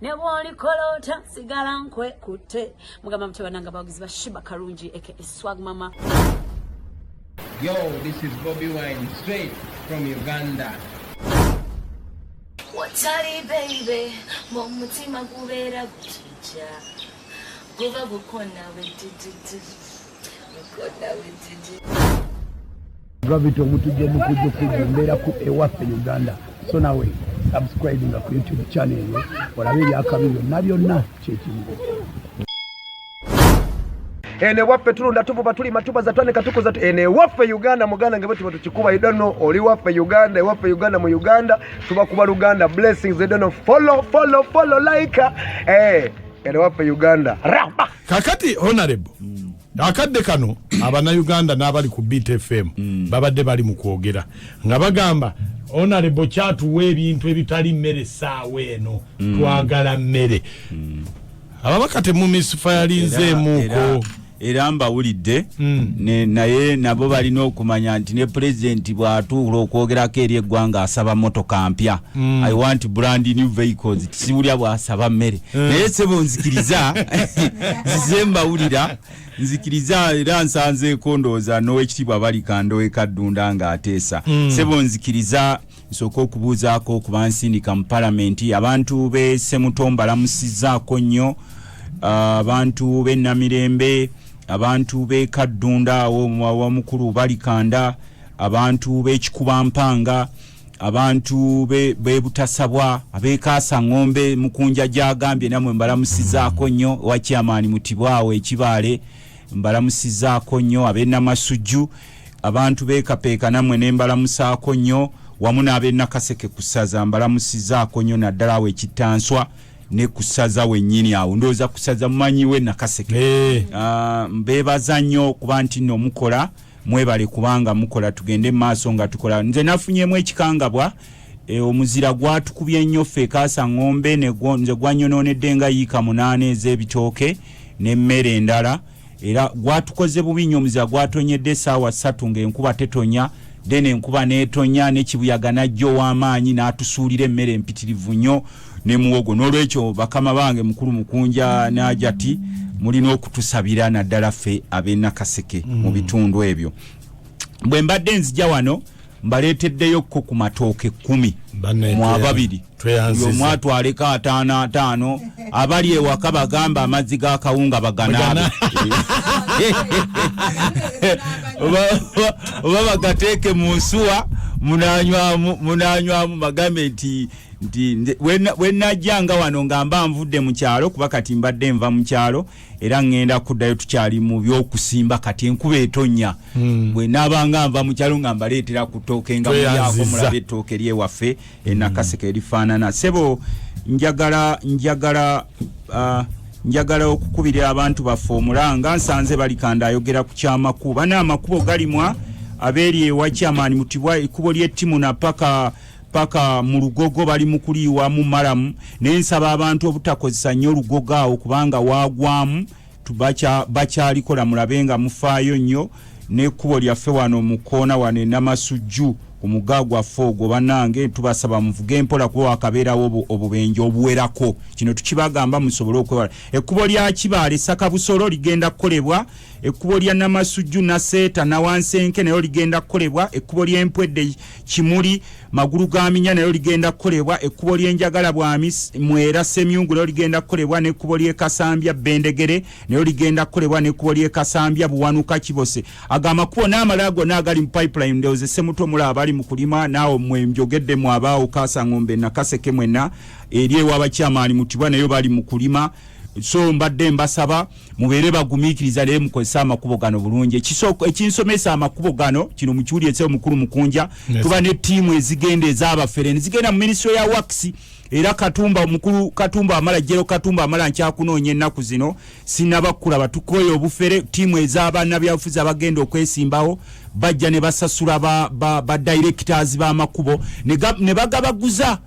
Nebwoli kolota sigala nkwe kute mugamba mtebananga bagizi bashiba karungi aka Swag Mama. Yo, this is Bobby Wine straight from Uganda. Watari baby, mumutima kubera guchicha. Kuva gukona wetiti. Gukona wetiti. Gravity omutuje mukuje kujumbera ku ewaffe Uganda. So nawe subscribing ku YouTube channel yo olabe byakabiro nabyonna kyekimu. Ene waffe tulunda tuvuba tuli matuba za twane katuko za ene waffe Uganda muganda ngebe tuba tukikuba I don't know oli waffe Uganda waffe Uganda mu Uganda tuba kuba Uganda blessings I don't know follow like ene waffe Uganda raba kakati honorable akadde kano abana Uganda n'abali ku Beat FM babadde bali mu kwogera nga bagamba honorable kyatuwe ebintu ebitali mmere saawe eno twagala mmere ababaka temumisfayalinze muko era mbawulidde naye nabo balina okumanya nti ne president bw'atuula okwogerako eri eggwanga asaba motoka mpya I want brand new vehicles tisibulya bw'asaba mmere naye sebo nzikiriza zize mbawulira nzikiriza era nsanzeeko ndowooza n'owekitiibwa Balikando Ekaddunda ng'ateesa sebo nzikiriza nsooka okubuuzaako okuba nsindika mu palamenti abantu be Semutomba lamusizzaako nnyo abantu be Namirembe abantu be Kaddunda wa mukulu Balikanda abantu be Kikubampanga abantu be Butasabwa abekasa ngombe mukunja jagambye namwe mbalamusizzaako nnyo wa chairman Mutibwawe Ekibale mbalamusizzaako nnyo abena Masujju abantu be Kapeeka namwe nembalamusaako nnyo wamu n'abe Nakaseke kusaza mbalamusizzaako nnyo naddala we Kitanswa ne kusaza wennyini awo ndooza kusaza mumanyiwe Nakaseke mbebaza nnyo kuba nti nno mukola mwebale kubanga mukola tugende maaso nga tukola nze nafunyemu ekikangabwa omuzira gwatukubye nnyo ffe Kaasa ngombe nze gwanyonoonedde nga yiika 8 ez'ebitooke n'emmere endala era gwatukoze bubi nnyo omuzira gwatonyedde essaawa 3 ng'enkuba tetonya dene enkuba n'etonya n'ekibuyaga najjo w'amaanyi n'atusuulira emmere empitirivu nnyo ne muwogo n'olwekyo bakama bange mukulu Mukunja n'Ajati mulina okutusabira naddala ffe ab'e Nakaseke mu bitundu ebyo bwe mbadde nzija wano mbaleeteddeyo ko ku matooke 10 mu ababiri yo mwatwaleko 5 abali ewaka bagamba amazzi ga kawunga baganaabe oba bagateeke mu nsuwa munanywamu bagambe nti wenajjanga wano nga mba nvudde mu kyalo kuba kati mbadde nva mu kyalo era ngenda kuddayo tukyali mu by'okusimba kati enkuba etonya bwe nabanga nva mu kyalo nga mbaleetera ku ttooke nga mulyako mulabe ettooke lyewaffe Nakaseke erifaanana sebo njagala okukubira abantu baffe omulanga nsanze Balikanda ayogera ku kyamakubo bana amakubo galimwa abeeri ewa chairman Mutibwa ekkubo ly'ettimu na paka mu Lugogo bali mu kuliwa mu Maramu n'ensaba abantu obutakozesa nnyo Lugogo awo kubanga waagwamu bakyalikola mulabenga mufaayo nnyo n'ekkubo lyaffe wano mu koona wano Namasujju ku mugagwa fogo banange tubasaba muvuge mpola kuba akabeerawo obubenje obuwerako kino tukibagamba musobole okwewala ekkubo lya Kibaale Saka Busolo ligenda kukolebwa ekkubo lya Namasujju na Seeta na Wansenke nayo ligenda kukolebwa ekkubo ly'Empwedde Kimuli Magulu ga Minya nayo ligenda kukolebwa ekkubo ly'Enjagala Bwami Mwera Semyungu nayo ligenda kukolebwa n'ekkubo ly'e Kasambya Bendegere nayo ligenda kukolebwa n'ekkubo ly'e Kasambya Buwanuka Kibose agamakubo n'amalago n'agali mu pipeline ndoze Semutomula abali mu kulima naawo mwe njogedde mu abaawo Kaasa ngombe Nakaseke mwena eri ewabakyamaani Mutibwa nayo bali mu kulima so mbadde mbasaba mubeere bagumiikiriza naye mukozesa amakubo gano bulungi ekinsomesa amakubo gano kino mukiwulyese omukulu Mukunja tuba ne ttiimu ezigenda ez'abafere nezigenda mu minisitule ya Wax era Katumba omukulu Katumba amala jero Katumba amala nkyakunoonya ennaku zino sinnabakulaba tukoye obufere ttiimu ez'abaana byabufuzi abagenda okwesimbawo bajja ne basasula ba directors b'amakubo ne bagabaguza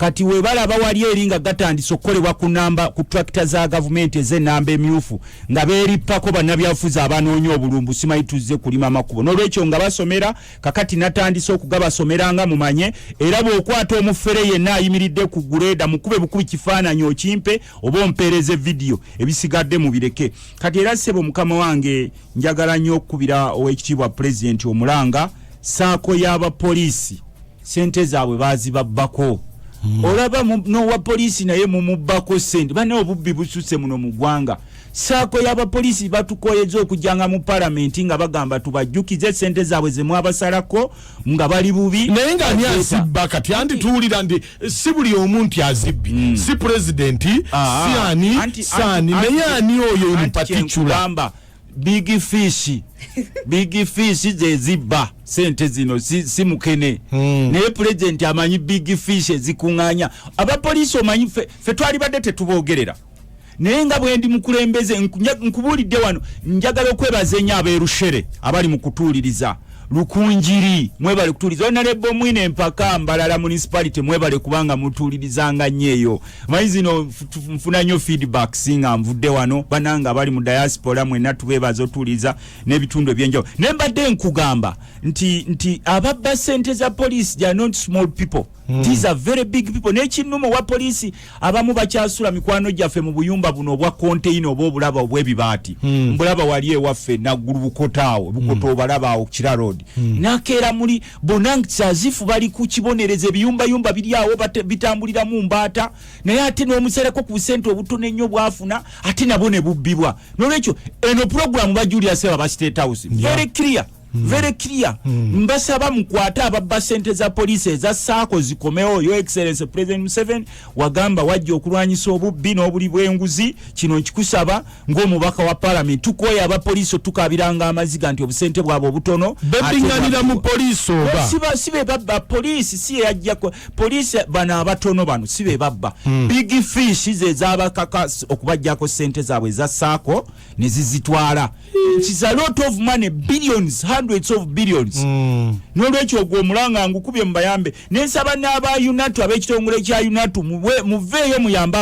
kati we balaba wali eringa gatandise okukolebwa ku tractor za government ez'ennamba emyufu nga beerippako bannabyafuzi abanoonya obulumbu simanyi tuzze kulima makubo n'olwekyo nga basomera kakati natandise okugabasomeranga mumanye era bw'okwata omufere yenna ayimiridde ku gureda mukube bukubi kifaananyi okimpe oba ompeereze vidiyo ebisigadde mu bireke kati era ssebo mukama wange njagala nnyo okukubira ow'ekitiibwa pulezidenti omulanga saako y'abapoliisi sente zaabwe baazibabbako olaba n'owa poliisi naye mumubbako sente bane obubbi bususe muno mu ggwanga saako y'abapoliisi batukoyeza okujjanga mu palamenti nga bagamba tubajjukize sente zaabwe ze mwabasalako nga bali bubi naye nga ani azibba kati andi tuwulira ndi si buli omuntu azibbi si pulezidenti si ani saani naye ani oyo in particular big fish ze zibba sente zino si mukene naye president amanyi big fish zikunganya abapoliisi omanyi fe twali badde tetuboogerera naye nga bwe ndi mukulembeze nkubulidde wano njagala okwebaza ennyo abeerushere abali mu kutuuliriza lukunjiri mwebale kutuuliza onalebo mwine empaka Mbalala municipality mwebale kubanga mutuulirizanga nnyo eyo manyi zino nfuna nnyo feedback singa nvudde wano bananga bali mu diaspora mwenna tubeebaza otuuliza n'ebitundu ebyenjawulo ne mbadde nkugamba nti ababba sente za police they are not small people. These are very big people. N'ekinuma wa poliisi abamu bakyasula mikwano gyaffe mu buyumba buno obwa container oba obulaba obw'ebibaati mbulaba wali ewaffe naggulu bukotaawo bukoto obalaba awo Kira Road nakeera muli bonankisazifu bali ku kibonereza ebiyumbayumba biri awo bitambulira mu mbaata naye ate n'omusereko ku busente obutono ennyo bwafuna ate nabo ne bubbibwa n'olwekyo eno program ba Julius Seba ba State House very clear mbasaba mukwata ababba sente za police eza saako zikomewo yo excellence president Museveni wagamba wajja okulwanyisa obubbi n'obuli bw'enguzi kino nkikusaba ng'omubaka wa parliament tukoya abapoliisi tukabiranga amaziga nti obusente bwabwe obutono bebinganira mu poliisi oba sibe babba poliisi si yajja poliisi bana abatono bano sibe babba big fish ze zabakaka okubajjako sente zaabwe za saako ne zizitwala it's a lot of money billions hundreds of billions n'olwekyo ogwo omulanga ngukubye mubayambe nensaba n'aba UNATU ab'ekitongole kya UNATU muveeyo muyambe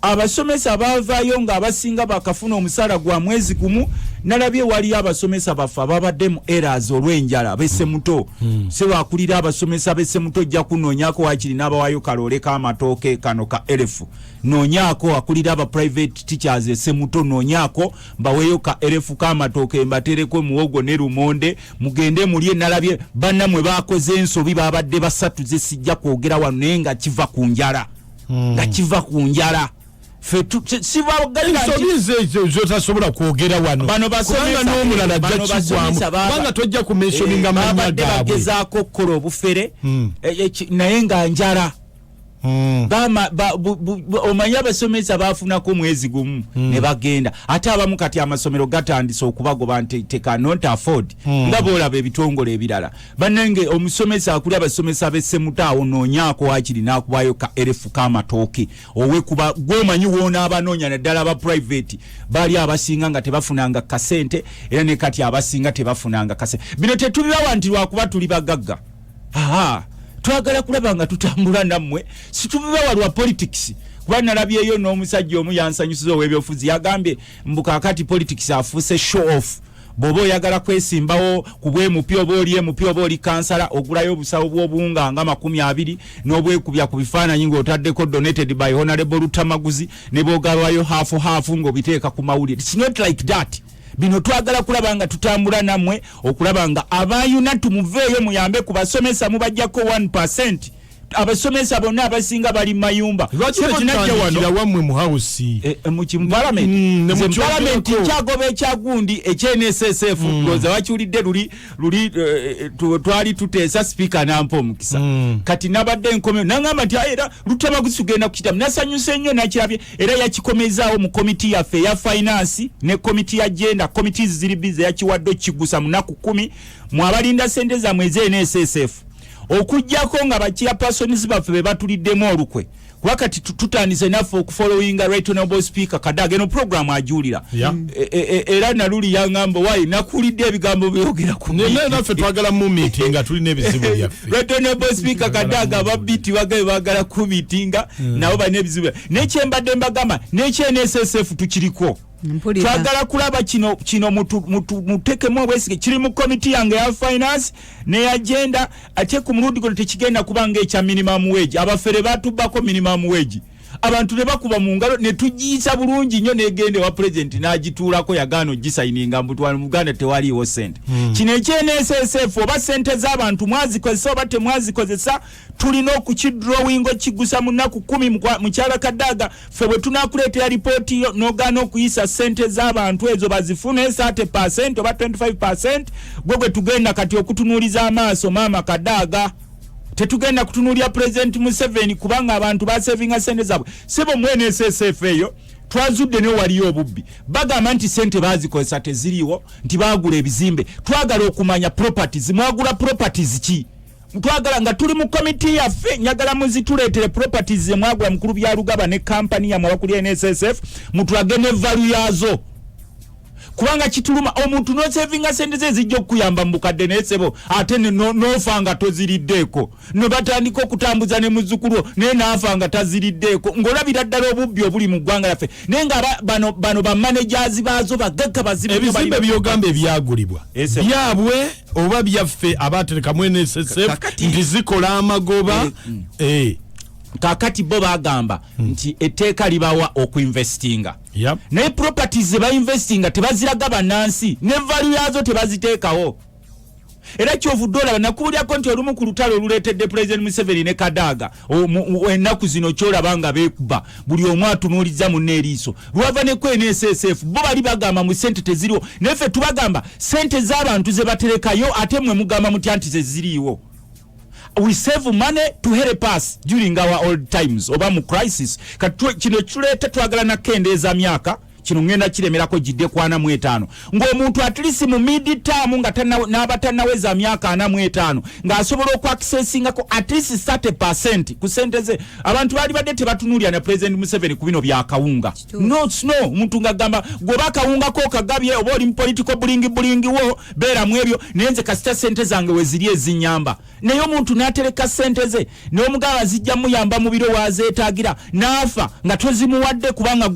abasomesa bavaayo nga abasinga bakafuna omusala gwa mwezi gumu nalabye wali abasomesa baffe ababadde mu errors olw'enjala b'essemuto sebakulira abasomesa b'essemuto ojja kunoonyako wakiri n'abawaayo kaloole k'amatooke kano ka elefu noonyako akulira aba private teachers essemuto noonyako mbaweeyo ka elefu k'amatooke mbatereko muwogo ne lumonde mugende mulye nalabye bannamwe baakoze ensobi babadde basatu ze sijja kwogera wano naye nga kiva ku njala zotasobola kwogera wano kubanga n'omulala jakigwamu kubanga tojja kumensioninga manya gaabwe bagezaako okukola obufere naye nga njala omanya abasomesa bafunako mwezi gumu ne bagenda ate abamu kati amasomero gatandise okubagoba nti they cannot afford nga boolaba ebitongole ebirala bannange omusomesa akuli abasomesa b'essemutaawo noonyaako wakiri n'akubaayo ka elefu k'amatooke owe kuba gwomanyi woona abanoonya naddala aba private baali abasinga nga tebafunanga kasente era ne kati abasinga tebafunanga kasente bino tetubibawa nti lwakuba tuli bagagga twagala kulaba nga tutambula nammwe situbibawa lwa politics kuba nalabyeyo n'omusajja omu yansanyusiza ow'ebyobufuzi yagambye mbukakati politics afuuse show off bw'oba oyagala kwesimbawo ku bwemupya oba oli kansala ogulayo obusawo bw'obuwunga nga 20 n'obwekubya ku bifaananyi ng'otaddeko donated by Honorable Rutamaguzi ne bw'ogalwayo haafu ng'obiteeka ku mawulire. It's not like that. Bino twagala kulaba nga tutambula nammwe okulaba nga aba UNATU muveeyo muyambe ku basomesa mubajjako 1%. Abasomesa bonna abasinga bali mayumba kinajja wamwe mu house mu parliament kyagoba ekyagundi ekNSSF loza wakiwulidde luli twali tuteesa speaker nampo omukisa kati nabadde nkomeo nangamba nti era Rutamaguzi tugenda kukitamu nasanyuse nnyo nakirabye era yakikomezaawo mu komiti yaffe ya finance ne komiti ya gender committees ziri bize yakiwadde kigusa munaku 10 mwabalinda sente za mwezi NSSF okujjako nga bachairpersons baffe be batuliddemu olukwe wakati tutandise naffe okufollowinga right honorable speaker Kadaga eno program ajulira era naluli yangamba wayi nakulidde ebigambo byogera ku naffe twagala mu meeting nga tulina ebizibu byaffe right honorable speaker Kadaga babiti bagala ku meeting nabo bane ebizibu nekyembadde mbagamba NSSF tukiriko twagala kulaba kino mutekemu obwesige kiri mu committee yange ya finance ne agenda ate ku mulundi gwe tekigenda kubanga ekya minimum wage abafere batubako minimum wage abantu ne bakuba mu ngalo ne tujiyisa bulungi nnyo negende wa president n'agituulako yagaano gisayininga mbutwala mu Uganda tewaliiwo sente kino ekyeNSSF oba sente z'abantu mwazikozesa oba temwazikozesa tulina okukidrawingo kigusa mu nnaku 10 mukyala Kadaga ffe bwe tunakuleetera lipooti n'ogaana okuyisa sente z'abantu ezo bazifune 30% oba 25% gwe tugenda kati okutunuuliza amaaso maama Kadaga tetugenda kutunuulya president Museveni kubanga abantu basevinga sente zaabwe sebo mu NSSF eyo twazudde ne waliyo obubbi bagamba nti sente bazikozesa teziriiwo nti baagula ebizimbe twagala okumanya properties mwagula properties ki twagala nga tuli mu committee yaffe nyagala muzituleetere properties ze mwagula mukulu bya Lugaba ne company ya mwakuli NSSF mutulage ne value yazo kubanga kituluma omuntu no savinga sente ze zijjo kuyamba mbukadde nesebo ate nofanga toziriddeko no batandika okutambuza ne muzukulu ne nafanga taziriddeko ngolabira ddala obubbi obuli mu ggwanga yaffe nenga bano ba managers bazo bagagga bazibu ebizimbe byogambe byagulibwa byabwe oba byaffe abatereka mu NSSF nti zikola amagoba kakati bo bagamba nti etteeka libawa okuinvestinga naye properties ze bainvestinga tebaziraga bannansi ne value yazo tebaziteekawo era kyovudde olaba nakubulyako nti olumu ku lutalo oluleetedde President Museveni ne Kadaga ennaku zino kyolaba nga beekuba buli omu atunuuliza munne eriiso lwava ne ku NSSF bo bali bagamba mu sente teziriwo neffe tubagamba sente z'abantu ze baterekayo ate mmwe mugamba mutya nti zeziriiwo. We save money to help us during our old times oba mu crisis kino tuleeta twagala nakendeeza myaka kino ngenda kiremerako jidde ku 45 ng'omuntu at least mu mid term nga n'abatannaweza myaka 45 ng'asobola okwaccessingako at least 30% ku sente ze abantu bali badde tebatunuulira na President Museveni ku bino bya kawunga no omuntu ng'agamba gwoba akawunga ko kagabye oba oli mu political bulingi wo beera mu ebyo nenze kasita sente zange we ziri ezinyamba naye omuntu n'atereka sente ze n'omugaba zijja muyamba mu biro wazeetaagira n'afa nga tozimuwadde kubanga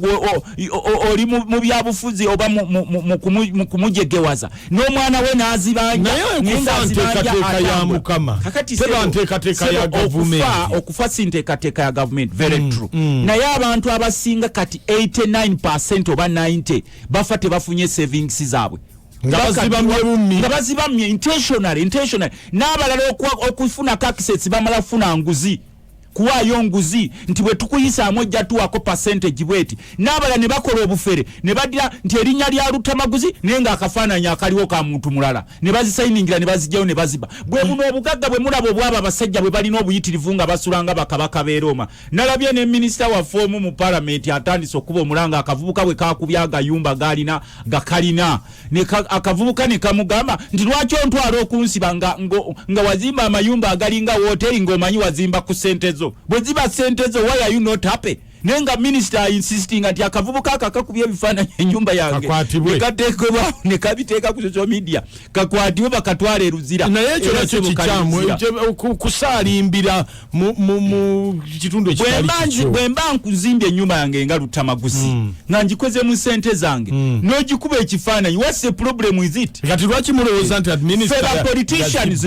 oli mu byabufuzi oba mu kumujegewaza n'omwana we n'azibanja nteekateeka ya mukama teba nteekateeka ya gavumenti okufa si nteekateeka ya gavumenti very true naye abantu abasinga kati 89% oba 90 bafa tebafunye savings zaabwe nga bazibamye intentionally n'abalala okufuna access bamala kufuna nguzi kuwaayo nguzi nti bwe tukuyisaamu ojja tuwako percentage bweti n'abala ne bakola obufere ne badira nti erinnya lya Lutamaguzi naye nga akafaananyi akaliwo ka muntu mulala ne bazisayiningira ne bazijjayo ne baziba bwe buno obugagga bwe mulaba obwaba abasajja bwe balina obuyitirivu nga basulanga bakabaka b'e Roma nalabye ne minisita wa foomu mu palamenti atandise okuba omulanga akavubuka bwe kakubya agayumba galina gakalina akavubuka ne kamugamba nti lwaki ontwala okunsiba nga wazimba amayumba agalinga wooteri ng'omanyi wazimba ku sente bwe ziba sente zo why are you not happy nenga minister insisting ati akavubuka kakakubye ebifaananyi ennyumba yange nekateekebwa ne kabiteeka ku social media kakwatibwe bakatwala eruzira naye ekyo nakyo kikyamu kusaalimbira mu kitundu ekitali bwe mba nkuzimbye ennyumba yange nga Lutamaguzi nga ngikoze mu sente zange n'ogikuba ekifaananyi what's the problem with it kati lwaki mulowooza nti administer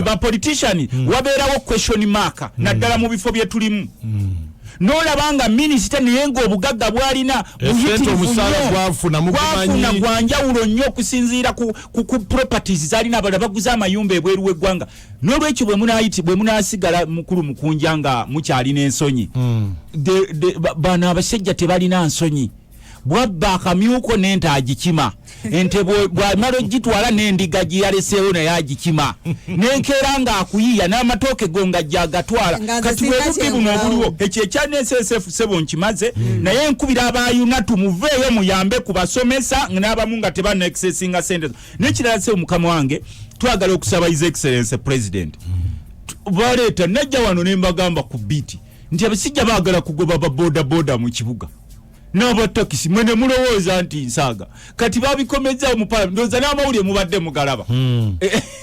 ba politicians wabeerawo question mark naddala mu bifo bye tulimu n'olabanga minisita naye ng'obugagga bwalina gwafuna gwanjawulo nnyo okusinziira ku properties zalina abala baguze amayumba ebweru w'eggwanga n'olwekyo bwe munaasigala mukulu mukunja nga mukyalina ensonyi bano abasajja tebalina nsonyi bwabba akamyuko n'ente agikima ente bwamala ogitwala n'endiga gyeyaleseewo naye agikima n'enkeera ng'akuyiya n'amatooke go nga gyagatwala kati bwebubbi buno obuliwo ekyo ekya NSSF sebo nkimaze naye nkubira abayuna tumuveeyo muyambe ku basomesa n'abamu nga tebana accessinga sente n'ekirala sebo mukama wange twagala okusaba His Excellency President baleeta najja wano ne mbagamba ku biti nti abasijja baagala kugoba baboda mu n'abatakisi mwene mulowooza nti nsaaga kati babikomezaawo mu parliament ndowooza n'amawulire mubadde mugalaba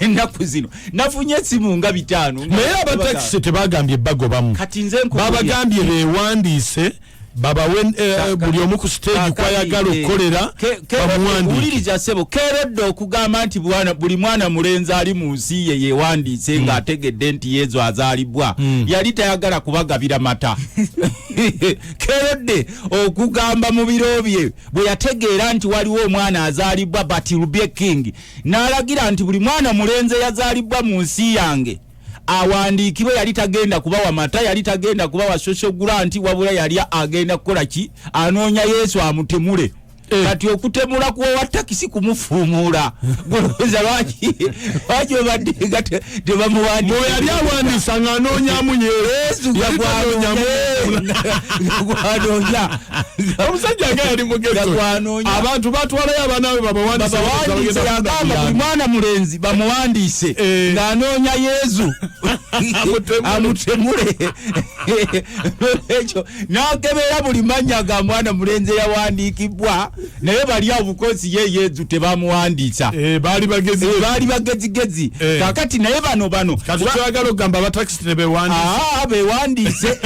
ennaku zino nafunye esimu nga 5 naye abatakisi tebagambye bagobamu kati nze babagambye beewandiise babawe buli omu ku stage kwayagala okukolera bamuwandiike sebo kerodde okugamba nti buli mwana mulenzi ali mu nsi ye yeewandiise ng'ategedde nti yezo azaalibwa yali tayagala kubagabira mata kerodde okugamba mu biro bye bwe yategeera nti waliwo omwana azaalibwa but will be a king n'alagira nti buli mwana mulenzi yazaalibwa mu nsi yange awandiikibwe yali tagenda kubawa mata yali tagenda kubawa social grant wabula yali agenda kukola ki anoonya Yesu amutemule kati okutemula kuwa takisi kumufuumuula goloweza lwaki obaddenga tebamuwandiika yali awandiisa nga anoonyamu Yesu yagwanoonya omusajja nga yali mugezo abantu batwalayo abaana babawandiise yagamba buli mwana mulenzi bamuwandiise ng'anoonya Yesu amutemule ekyo n'akebera buli mannya ga mwana mulenzi yawandiikibwa naye bali obukozi ye Yesu tebamuwandiisa baali bagezigezi kakati naye bano kati twagala okugamba abatakisi bewandiise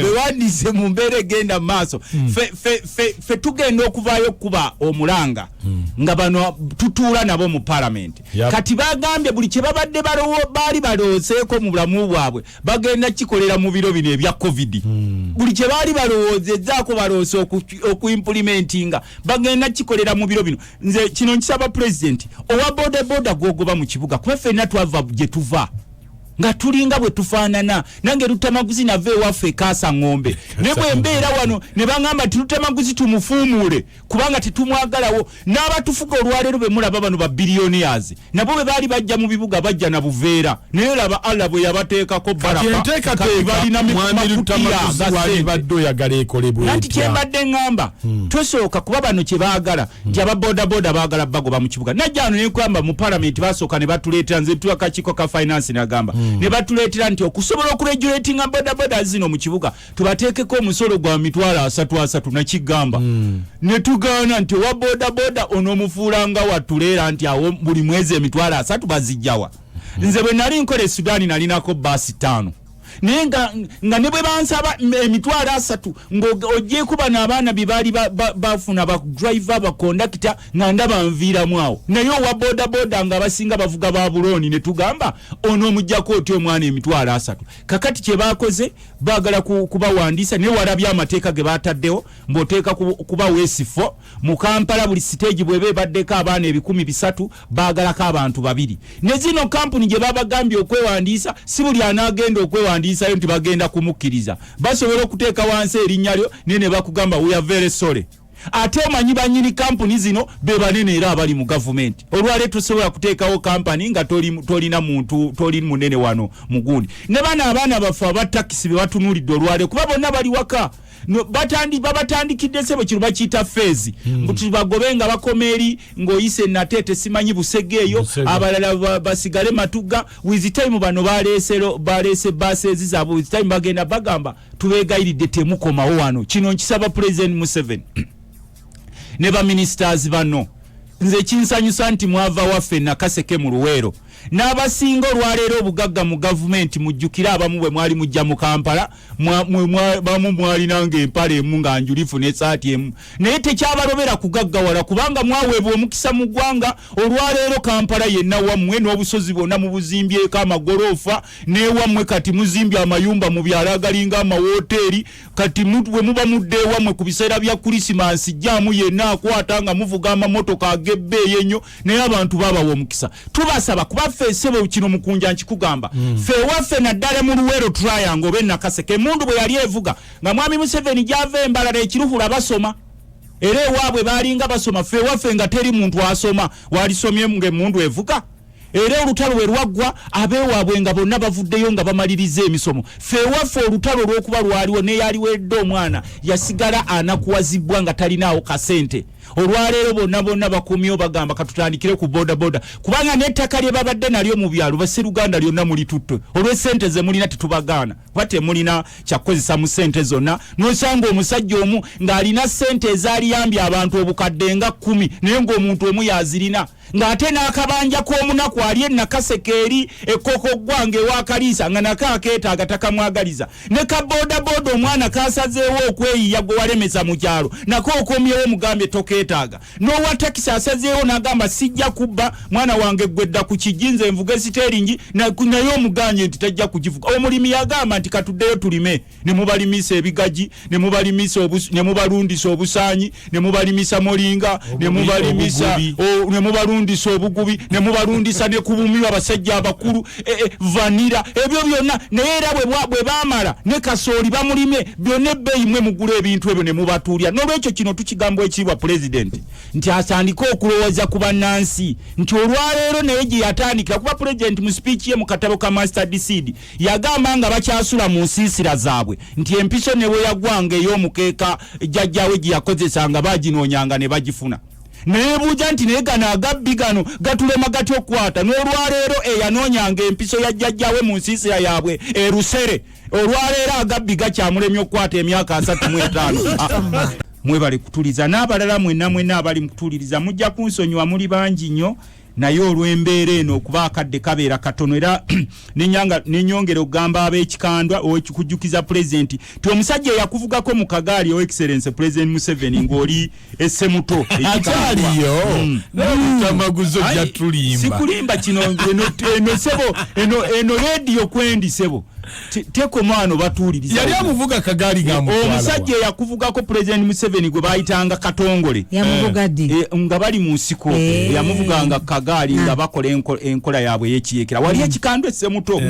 bewandiise mu mbeera egenda mu maaso fe tugenda okuvaayo okuba omulanga nga bano tutuula nabo mu palamenti kati bagambye buli kye babadde baali balooseeko mu bulamu bwabwe bagenda kikolera mu biro bino ebya covid buli kye baali balowoozezaako baloose okuimplementinga bagenda kikolera mu biro bino nze kino nkisaba pulezidenti owa bodaboda gwogoba mu kibuga kuba ffenna twava gye tuva nga tulinga bwe tufaanana nange Lutamaguzi nave waffe kaasa ng'ombe ne bwe mbeera wano ne bangamba ti Lutamaguzi tumufuumuule kubanga tetumwagalawo n'abatufuga olwaleero be mulaba bano ba billionaires nabo be baali bajja mu bibuga bajja na buveera naye laba Allah bwe yabateekako baraka balina Lutamaguzi badde oyagala ekolebwe nanti kyembadde ngamba tosooka kuba bano kye baagala nti ababodaboda baagala bagoba mu kibuga najja wano ne kwamba mu parliament basooka ne batuleetera nze tuwakakiiko ka finance nagamba ne batuleetera nti okusobola okuregulatinga bodaboda zino mu kibuga tubateekeko omusolo gwa $300 nakigamba ne tugaana nti owa bodaboda onoomufuulanga wattuleera nti awo buli mwezi $300 bazijjawa nze bwe nali nkola Sudan nalinako baasi 5 naye nga ne bwe bansaba $300 ng'ogyeko bano abaana bye baali bafuna badriver bakondakita nga ndaba nviiramu awo naye owa bodaboda nga abasinga bavuga ba bulooni ne tugamba onoomuggyako otya omwana $300 kakati kye baakoze baagala kubawandiisa naye walabye amateeka ge baataddewo mb'oteeka kubawa esifo mu Kampala buli siteegi bw'eba ebaddeko abaana 300 baagalako abantu 2 ne zino kampuni gye babagambye okwewandiisa si buli anaagenda okwewandiisayo nti bagenda kumukkiriza basobola okuteeka wansi erinnya lyo naye ne bakugamba we are very sorry ate omanyi banyini kampuni zino be banene era abali mu gavumenti olwaleero tosobola kuteekawo kampani nga tolina muntu toli munene wano mugundi ne bana abaana baffe abatakisi be batunuulidde olwaleero kuba bonna bali waka babatandikidde sebo kiro bakiyita feezi mbuti bagobe nga bakoma eri ng'oyise nateete simanyi busegeeyo abalala basigale matuga with time bano baleese baasi ezizaabwe with time bagenda bagamba tubeegayiridde temukomawo wano kino nkisaba President Museveni ne ba ministers bano nze kinsanyusa nti mwava waffe Nakaseke mu Luweero n'abasinga olwaleero obugagga mu gavumenti mujjukira abamu bwe mwali mujja mu Kampala bamu mwalinanga empale emu nga njulifu n'essaati emu naye tekyabalobera kugaggawala kubanga mwaweebwa omukisa mu ggwanga olwaleero Kampala yenna wammwe n'obusozi bwonna mubuzimbyeko amagoloofa n'ewammwe kati muzimbye amayumba mu byalo agalinga amawoteeri kati bwe muba mudde ewammwe ku biseera bya Krisimansi jjaamu yenna akwata nga muvuga amamotoka ag'ebbeeyi ennyo naye abantu babawa omukisa tubasaba kuba ffe sebo kino mukunja nkikugamba ffe waffe naddala mu Luweero triangle oba Nakaseke emundu bwe yali evuga nga mwami Museveni gy'ava embalala ekiruhula basoma era ewaabwe baalinga basoma ffe waffe nga teri muntu asoma walisomye ng'emundu evuga era olutalo we lwaggwa abeewaabwe nga bonna bavuddeyo nga bamaliriza emisomo ffe waffe olutalo olw'okuba lwaliwo neyaliweredde omwana yasigala anakuwazibwa nga talinaawo kasente olwaleero bonna bakumyo bagamba katutandikire ku boda kubanga n'ettaka lye babadde nalyo mu byalo basseruganda lyonna muli tutte olw'essente ze mulina tetubagaana bate mulina kyakozesa mu ssente zonna n'osanga omusajja omu ng'alina ssente ezaaliyambye abantu obukadde nga 10 naye ng'omuntu omu yazirina ng'ate n'akabanja k'omunaku ali ennakaseke eri ekkoko gwange ewakaliisa nga nako akeetaaga takamwagaliza ne ka bodaboda omwana kasazeewo okweyiya gwe walemesa mu kyalo nako okomyewo mugambye tokeetaaga n'owa takisi asazeewo n'agamba sijja kubba mwana wange gwedda ku kijinze envuga siteringi naye omuganye nti tajja kugivuga omulimi yagamba nti katuddeyo tulime ne mubalimisa ebigaji ne mubalundisa obusaanyi ne mubalimisa molinga ne mubalimisa ndisa obugubi ne mubalundisa ne kubumiwa abasajja abakulu vanira ebyo byonna naye era bwe baamala ne kasooli bamulimye byonna ebbeeyi mwe mugula ebintu ebyo ne mubatuulya n'olwekyo kino tukigamba ekibwa president nti atandika okulowooza ku bannansi nti olwaleero naye gye yatandikira kuba president mu speech ye mu katabo ka Master Seed yagamba nga bakyasula mu nsiisira zaabwe nti empiso ne bwe yagwanga ey'omukeeka jjajjaawe gye yakozesanga baginoonyanga ne bagifuna nebuuja nti naye gano agabbi gano gatulema gatya okukwata n'olwaleero eyanoonyanga empiso ya jjajjaawe mu nsiisira yaabwe erusere olwaleero agabbi gakyamulemya okukwata emyaka 35 mwebale kutuliza n'abalala mwenna abali mu kutuliriza mujja kunsonyiwa muli bangi nnyo naye olw'embeera eno okuba akadde kabeera katono era nenyongera okugamba ab'ekikandwa okujjukiza pulezidenti ti omusajja eyakuvugako mu kagaali o excellence president Museveni ng'oli essemuto akyaliyo n'amaguzo jatulimba sikulimba kino eno sebo eno radio kwendi sebo teko mwana batuuliriza yali amuvuga kagaali gamutwala omusajja yakuvugako president Museveni gwe bayitanga Katongole nga bali mu nsiko yamuvuganga kagaali nga bakola enkola yaabwe y'ekiyekera wali ekikandwe essemuto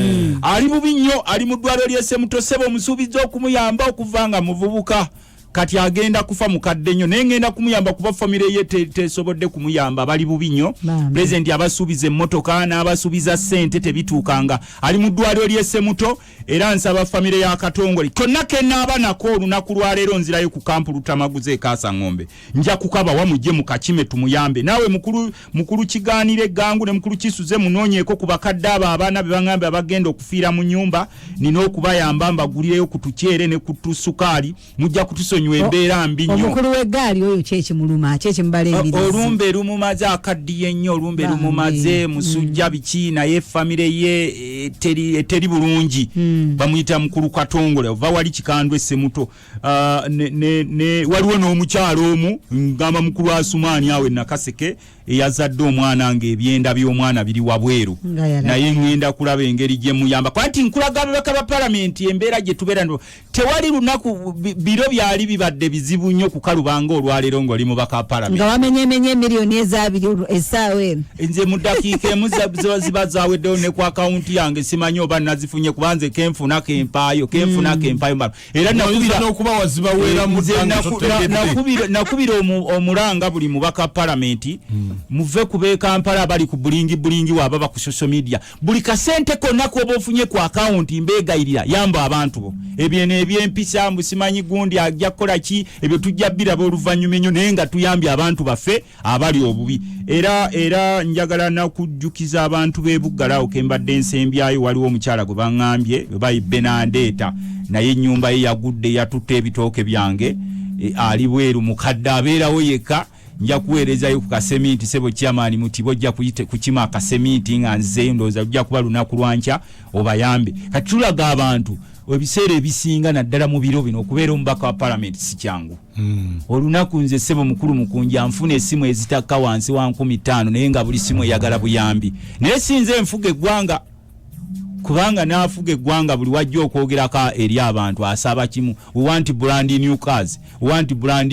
ali bubi nnyo ali mu ddwaliro ly'essemuto sebo omusuubiza okumuyamba okuvanga muvubuka kati agenda kufa mukadde nnyo naye ngenda kumuyamba kuba famire ye tesobodde kumuyamba bali bubi nnyo president abasuubiza emmotoka n'abasuubiza ssente tebituukanga ali mu ddwaliro ly'essemuto era nsaba famire ya Katongole konna kennaaba nako olunaku lwaleero nzirayo ku kampu Lutamaguze Kaasa Ng'ombe nja kukaba wamujje mu kakime tumuyambe naawe mukulu kigaanire gangu ne mukulu kisuze munoonyeeko ku bakadde abo abaana be baŋŋambe abagenda okufiira mu nnyumba nina okubayamba mbagulireyo ku tukyere ne ku tusukaali mujja kutusonyiwa embeera mbi nnyo omukulu w'eggaali oyo kyekimuluma kyekimubaleebiriza olumbe lumumaze akaddiye nnyo olumbe lumumaze musujja biki naye famire ye teri bulungi bamuyita mukulu Katongole ova wali kikandwe essemuto waliwo n'omukyalo omu ngamba mukulu Asumaani awe Nakaseke eyazadde omwana ng'ebyenda by'omwana biri wabweru naye ngenda kulaba engeri gye muyamba kwati nkulaga ababaka ba palamenti embeera gye tubeera tewali lunaku biro byali bibadde bizibu nnyo kukalubanga olwaleero ng'oli mubaka wa palamenti nga wamenyemenye miliyoni ezabiri essaawa eno nze mu ddakiika emu ziba zaweddewo ne ku akawunti yange simanyi oba nazifunye kubanze kenfuna kempaayo era nakubira omulanga buli mubaka wa palamenti muve kube Kampala abali ku bulingi wababa ku social media buli kasente konna koba ofunye ku account mbeegayirira yamba abantu bo ebyo ebyempisa mbusimanyi gundi ajja kukola ki ebyo tujja biraba oluvannyuma ennyo naye nga tuyambye abantu baffe abali obubi era njagala nakujjukiza abantu b'ebuggalawo kembadde ensembyayo waliwo omukyala gwe baŋŋambye bwe bayibbe nandeeta naye ennyumba ye yagudde yatutta ebitooke byange ali bweru mukadde abeerawo yekka nja kuweerezayo ku kaseminti sebo chairman muti bojja kukima akaseminti nga nzeeyo ndowooza ujja kuba lunaku lwankya obayambe kati tulaga abantu ebiseera ebisinga naddala mu biro bino okubeera omubaka wa palamenti si kyangu olunaku nze sebo mukulu mukunja nfuna essimu ezitakka wansi wa 15 naye nga buli simu eyagala buyambi naye sinze nfuga eggwanga kubanga naafuga eggwanga buli wajja okwogerako eri abantu asaba kimu we want brand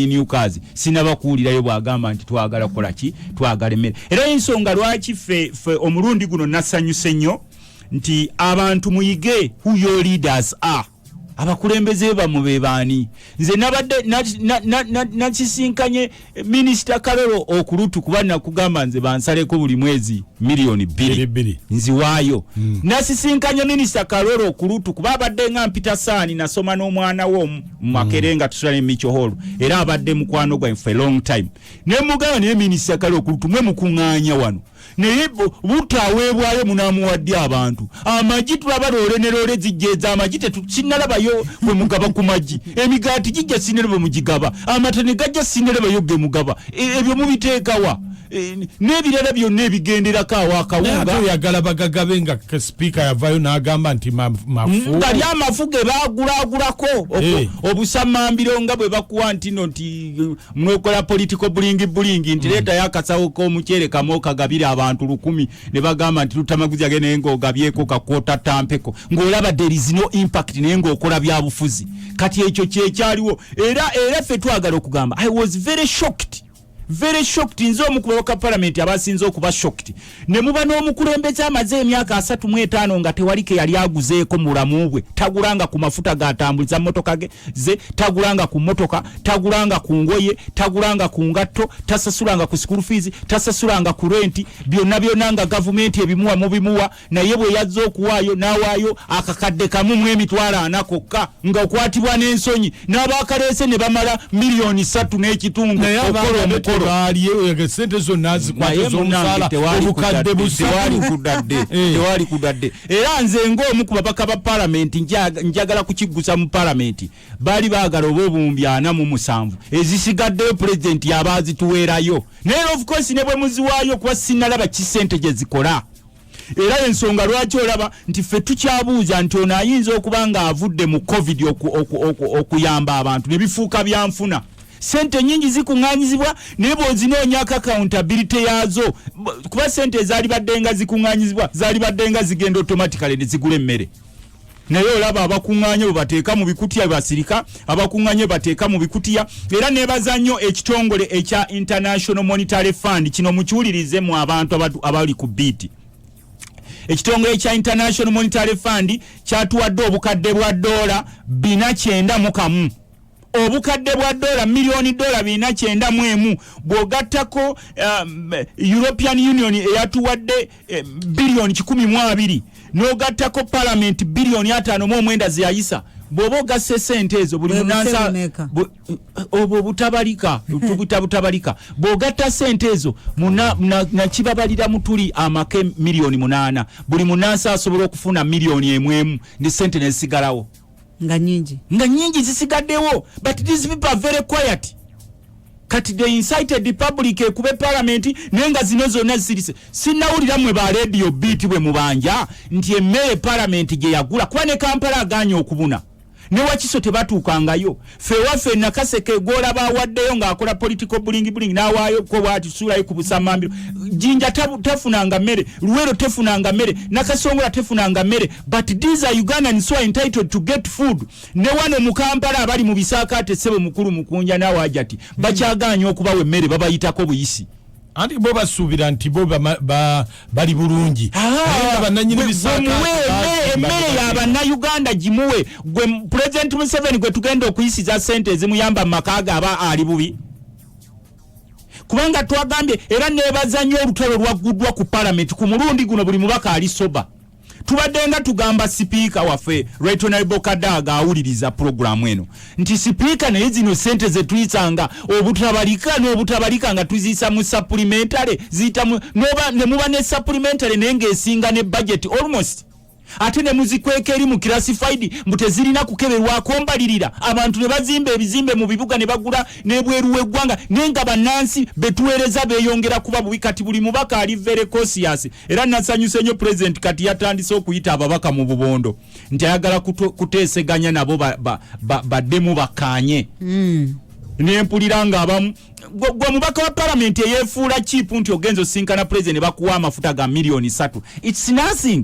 new cars sinabakuwulirayo bwagamba nti twagala kukola ki twagala emmere era ensonga lwaki ffe omulundi guno nasanyuse nnyo nti abantu muyige who your leaders are abakulembeze bamwe bani nze nabadde nakisinkanye Minister Kalolo okulutu kubana kugamba nze bansaleko buli mwezi milioni 2 nziwaayo nasisinkanye Minister Kalolo okulutu kubabadde nga mpita sani nasoma n'omwana wo Makerenga tusale Micho Hall era abadde mukwano gwa for a long time ne mugaba ne Minister Kalolo okulutu mwe mukunganya wano naye butaweebwayo munamuwadde abantu amagi tulabalole ne lole zijjeza amagi tetukinalabayo bwe mugaba ku magi emigaati gijja sinelebe mugigaba amatene gajja sinelebe yoge mugaba ebyo mubiteekawa n'ebirala byonna ebigenderako awakawunga oyagala bagagabe nga speaker yavayo n'agamba nti mafu bali amafu ge baagulaagulako obusamambiro nga bwe bakuwa nti no nti mwekola political bulingi nti leeta yakasawo k'omuceere kamu okagabire abantu 100 ne bagamba nti tutamaguzi age naye ng'ogabyeko kakwota tampeko ng'olaba there is no impact naye ng'okola byabufuzi kati ekyo kyekyaliwo era ffe twagala okugamba I was very shocked nze omukubaka parliament abasinze okuba shocked ne muba n'omukulembeze amaze emyaka 35 nga tewalike yali aguzeeko mulamu bwe tagulanga ku mafuta gatambuliza motoka ze tagulanga ku motoka tagulanga ku ngoye tagulanga ku ngatto tasasulanga ku school fees tasasulanga ku rent byonna nga government ebimuwa mubimuwa naye bwe yazze okuwaayo nawaayo akakadde kamu mu emitwalo 4 kokka nga okwatibwa n'ensonyi n'abakalese ne bamala milioni 3 n'ekitundu okolo baliye sente zonna zikwate z'omusala obukadde tewali kudadde era nze ng'omu ku babaka ba parliament njagala kukiggusa mu parliament bali baagala obubumbi 47 ezisigaddeyo president yabazituweerayo naye of course ne bwe muziwaayo kuba sinalaba kisente gye zikola era ensonga lwaki olaba nti ffe tukyabuuza nti ono ayinza okuba nga avudde mu covid okuyamba abantu ne bifuuka byanfuna sente nyingi zikuŋŋaanyizibwa naye bw'ozinoonya accountability yaazo kuba sente ezaali baddenga zikuŋŋaanyizibwa zaali baddenga zigenda automatically ne zigula emmere naye olaba abakuŋŋaanye bwe bateeka mu bikutiya basirika abakuŋŋaanye bateeka mu bikutiya era neebaza nnyo ekitongole ekya International Monetary Fund kino mukiwulirize mu abantu abali ku biiti ekitongole ekya International Monetary Fund kyatuwadde obukadde bwa $491 obukadde bwa $1 $491 bw'ogattako European Union eyatuwadde bilioni 12 n'ogattako Parliament bilioni 5 zeyayisa bw'oba ogasse sente ezo buli munansa obwo butabalika butabalika bw'ogatta sente ezo nakibabalira mutuli amake milioni 8 buli munansa asobola okufuna milioni 1 ne sente nezisigalawo nga nyingi zisigaddewo but these people are very quiet kati they incited the public ekube parliament nenga zino zonna zirise sinawulira mwe ba radio beat bwe mubanja nti emmere parliament gye yagula kuba ne Kampala aganya okubuna ne wakiso tebatuukangayo ffe waffe Nakaseke gola bawaddeyo ng'akola political bulingi n'awaayo ko bwati sulayo ku busamambiro Jinja tafunanga mmere Luwero tefunanga mmere Nakasongola tefunanga mmere but these are Ugandans so entitled to get food ne wano mu Kampala abali mu bisaakaate ssebo mukulu mukunja n'awaajati bakyaganya okubawa emmere babayitako buyisi anti bo basuubira nti bo bali bulungi abannanyini emmere y'Abannayuganda gimuwe gwe President Museveni gwe tugenda okuyisiza sente ezimuyamba mu maka ge aba ali bubi kubanga twagambye era neebaza nnyo olutalo lwaggudwa ku Parliament ku mulundi guno buli mubaka ali soba tubaddenga tugamba sipiika waffe Right Honorable Kadaga awuliriza programu eno nti sipiika naye zino sente ze tuyisanga obutabalika nga tuziyisa mu supplementary ziyitamu ne muba ne supplementary naye ng'esinga ne budget almost ate ne muzikweka eri mu classified mbutezirina kukeberwako mbalirira abantu ne bazimba ebizimbe mu bibuga ne bagula n'ebweru w'eggwanga nenga bannansi betuweereza beeyongera kuba bubi kati buli mubaka ali very cautious era nasanyuse nnyo president kati yatandise okuyita ababaka mu bubondo nti ayagala kuteeseganya nabo baddemu bakkaanye nempulira nga abamu gwe mubaka wa parliament eyeefuula chipu nti ogenza osinkana president bakuwa amafuta ga milioni 3 it's nothing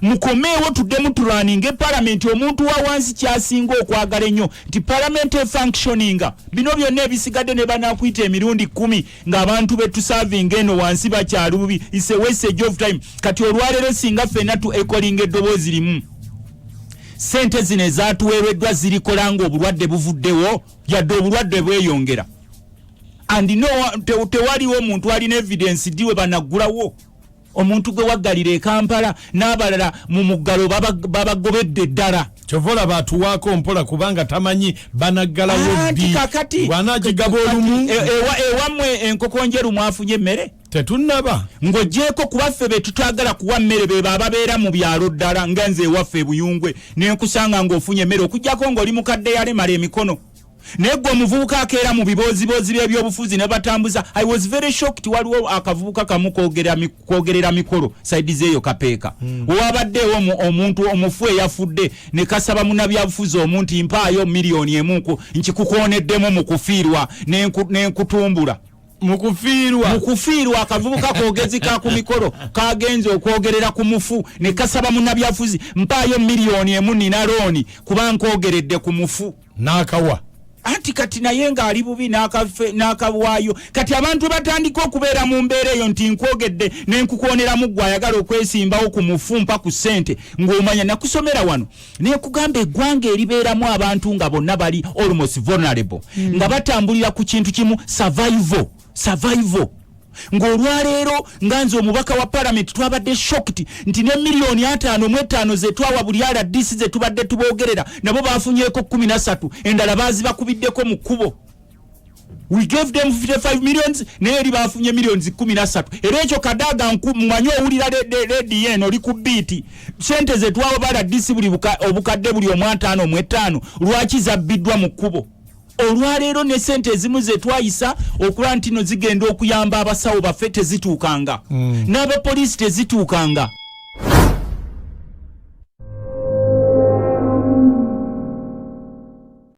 mukomeewo tuddemu tulaninga parliament omuntu wa wansi kyasinga okwagala ennyo nti parliament functioninga bino byonna ebisigadde ne banakuyita emirundi 10 ng'abantu betusavinga eno wansi bakyali bubi is a wastage of time kati olwaleero singa ffenna tu ekolinga eddoboozi limu sente zino ezatuweereddwa zirikola ng'obulwadde buvuddewo yadde obulwadde bweyongera and no tewaliwo omuntu alina evidence diwe banaggulawo omuntu gwe waggalira e Kampala n'abalala mu muggalo babagobedde eddala kyovola batuwaako mpola kubanga tamanyi banaggalawo ddi wanagigaba olumu ewammwe enkoko njeru mwafunye emmere tetunnaba ng'ogyeko ku baffe be tutwagala kuwa mmere be ababeera mu byalo ddala nga nze ewaffe ebuyungwe nenkusanga ng'ofunye emmere okuggyako ng'oli mukadde yalemala emikono naye gwe omuvubuka akeera mu biboozibozi by'ebyobufuzi ne batambuza. I was very shocked. Waliwo akavubuka kamu kwogerera mikolo saidi zeeyo kapeeka wabaddewo omuntu omufu eyafudde ne kasaba munnabyabufuzi omuntu mpaayo miliyoni emuku nkikukoneddemu mu kufiirwa n'enkutumbula mukufiirwa akavubuka kogezi ka ku mikolo kagenze okwogerera ku mufu ne kasaba munnabyabufuzi mpaayo miliyoni emu nina looni kuba nkwogeredde ku mufu n'akawa anti kati naye ng'ali bubi n'akawaayo kati abantu batandika okubeera mu mbeera eyo nti nkwogedde n'enkukwoneramu ggwe ayagala okwesimbawo ku mufu mpa ku ssente ng'omanya nakusomera wano nekugamba eggwanga eribeeramu abantu nga bonna bali almost vulnerable nga batambulira ku kintu kimu survival ng'olwaleero nga nze omubaka wa parliament twabadde shocked nti ne miliyoni 5.5 ze twawa buli RDC ze tubadde tuboogerera nabo bafunyeeko 13 endala bazibakubiddeko mu kkubo. We gave them 55 millions naye eri bafunye millions 13 era ekyo kadaaga mmanyi owulira ledi eno oli ku biiti sente ze twawa ba RDC buli obukadde buli 5.5 lwaki zabbiddwa mu kkubo. Olwaleero ne sente ezimu ze twayisa okulaba nti no zigenda okuyamba abasawo baffe tezituukanga n'abapoliisi tezituukanga.